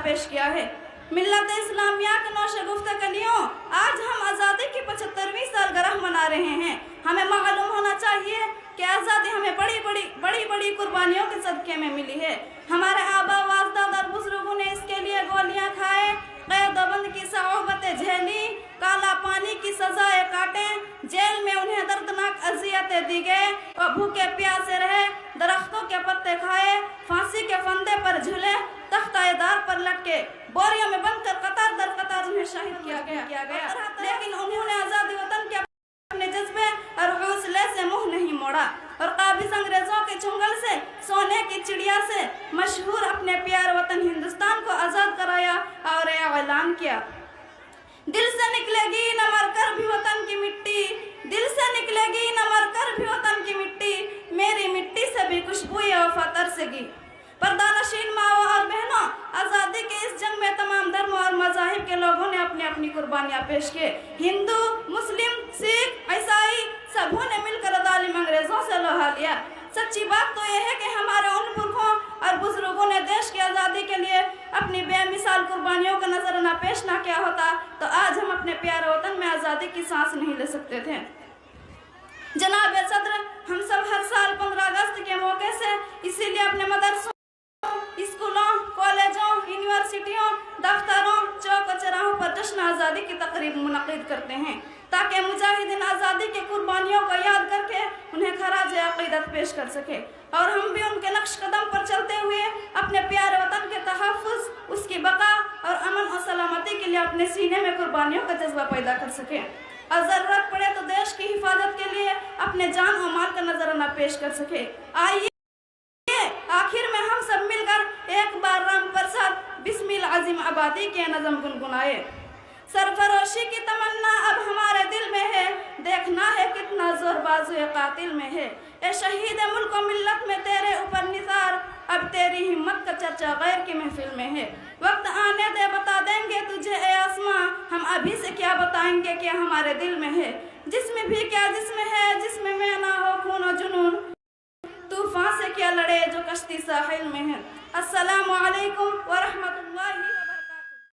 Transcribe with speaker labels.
Speaker 1: پیش کیا ہے۔ ملت اسلامیہ کے نوش گفتگیوں آج ہم آزادی کی 75ویں سالگرہ منا رہے ہیں۔ ہمیں معلوم ہونا چاہیے کہ آزادی ہمیں بڑی بڑی قربانیوں کے صدقے میں ملی ہے۔ ہمارے آبا و اجداد اور بزرگوں نے اس کے لیے گولیاں کھائے، قید و بند کی صعوبتیں جھیلی، کالا پانی کی سزائیں کاٹے، جیل میں انہیں دردناک اذیتیں دی گئے، اور بھوکے پیاسے رہے، درختوں کے پتے کھائے، پھانسی کے پھندے پر جھولے، تختہ دار پر لٹکے، بوریوں میں بند کر قطار در قطار انہیں شہید کیا گیا، لیکن انہوں نے آزادی وطن کے اپنے جذبے اور حوصلے سے منہ نہیں موڑا، اور قابض انگریزوں کے چنگل سے، سونے کی چڑیا سے مشہور اپنے پیارے وطن ہندوستان کو آزاد کرایا اور اعلان کیا۔ دل سے نکلے گی نہ مر کر بھی وطن کی مٹی، دل سے نکلے گی نہ مر کر بھی وطن کی مٹی، میری مٹی سے بھی خوشبوئے وفا ترسے گی۔ پردہ نشین ماؤں اور بہنوں، آزادی کے اس جنگ میں تمام دھرموں اور مذاہب کے لوگوں نے اپنی اپنی قربانیاں پیش کی۔ ہندو، مسلم، سکھ، عیسائی سبوں نے مل کر ظالم انگریزوں سے لوہا لیا۔ سچی بات تو یہ ہے کہ ہمارے ان پرکھوں اور بزرگوں نے دیش کی آزادی کے لیے اپنی بے مثال قربانیوں کا نظرانہ پیش نہ کیا ہوتا تو آج ہم اپنے پیارے وطن میں آزادی کی سانس نہیں لے سکتے تھے۔ جناب صدر، ہم سب ہر سال 15 اگست کے موقع سے اسی لیے اپنے مدرسوں، اسکولوں، کالجوں، یونیورسٹیوں، دفتروں، چوک و چوراہوں پر جشن آزادی کی تقریب منعقد کرتے ہیں تاکہ مجاہدین آزادی کی قربانیوں کو یاد کر کے انہیں خراج عقیدت پیش کر سکے، اور ہم بھی ان کے نقش قدم پر چلتے ہوئے اپنے پیارے وطن کے تحفظ، اس کی بقا اور امن و سلامتی کے لیے اپنے سینے میں قربانیوں کا جذبہ پیدا کر سکیں، اور ضرورت پڑے تو دیش کی حفاظت کے لیے اپنے جان و مال کا نذرانہ پیش کر سکے۔ آئیے آخر میں ہم سب مل کر ایک بار رام پرساد بسم العظیم آبادی کے نظم گنگنائے۔ سرفروشی کی تمنا اب ہمارے دل میں ہے، دیکھنا ہے کتنا زور بازوئے قاتل میں ہے، اے شہید ملک و ملت میں تیرے اوپر نثار، اب تیری ہمت کا چرچا غیر کی محفل میں ہے، وقت آنے دے بتا دیں گے تجھے اے آسماں، ہم ابھی سے کیا بتائیں گے کہ ہمارے دل میں ہے، جسم بھی کیا جسم ہے جسم میں نہ ہو خون و جنون، طوفان سے کیا لڑے جو کشتی ساحل میں ہے۔ السلام علیکم